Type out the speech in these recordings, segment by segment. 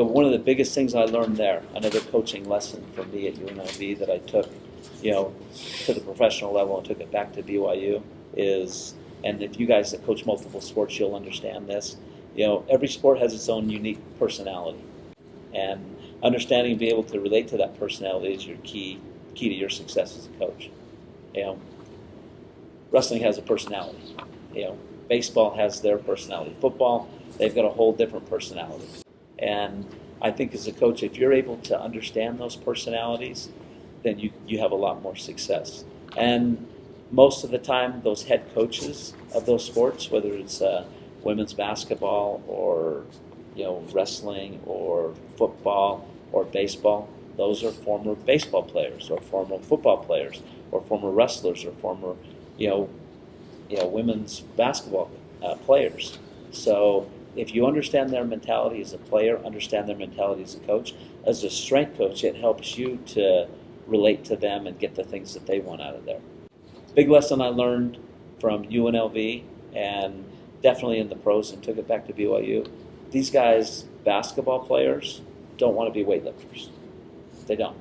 one of the biggest things I learned there, another coaching lesson for me at UNLV that I took, to the professional level and took it back to BYU is, and if you guys that coach multiple sports, you'll understand this, every sport has its own unique personality. And understanding and being able to relate to that personality is your key to your success as a coach. Wrestling has a personality. Baseball has their personality. Football, they've got a whole different personality. And I think as a coach, if you're able to understand those personalities, then you have a lot more success. And most of the time, those head coaches of those sports, whether it's women's basketball or wrestling or football or baseball, those are former baseball players or former football players or former wrestlers or former women's basketball players. So if you understand their mentality as a player, understand their mentality as a coach, as a strength coach, it helps you to relate to them and get the things that they want out of there. Big lesson I learned from UNLV and definitely in the pros and took it back to BYU. These guys, basketball players, don't want to be weightlifters. They don't.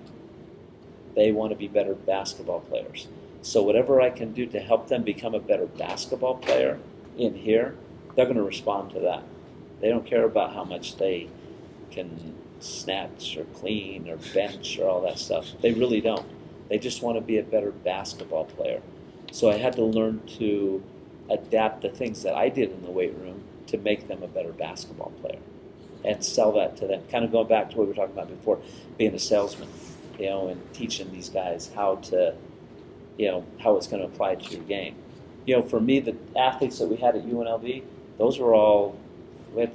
They want to be better basketball players. So whatever I can do to help them become a better basketball player in here, they're going to respond to that. They don't care about how much they can snatch or clean or bench or all that stuff. They really don't. They just want to be a better basketball player. So I had to learn to adapt the things that I did in the weight room to make them a better basketball player and sell that to them. Kind of going back to what we were talking about before, being a salesman, and teaching these guys how to, how it's going to apply to your game. For me, the athletes that we had at UNLV, we had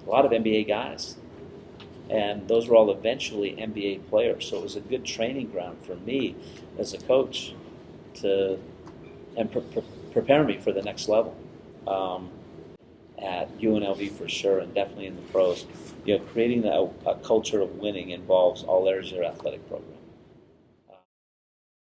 a lot of NBA guys. And those were all eventually NBA players. So it was a good training ground for me as a coach and prepare me for the next level at UNLV for sure, and definitely in the pros. Creating a culture of winning involves all areas of your athletic program.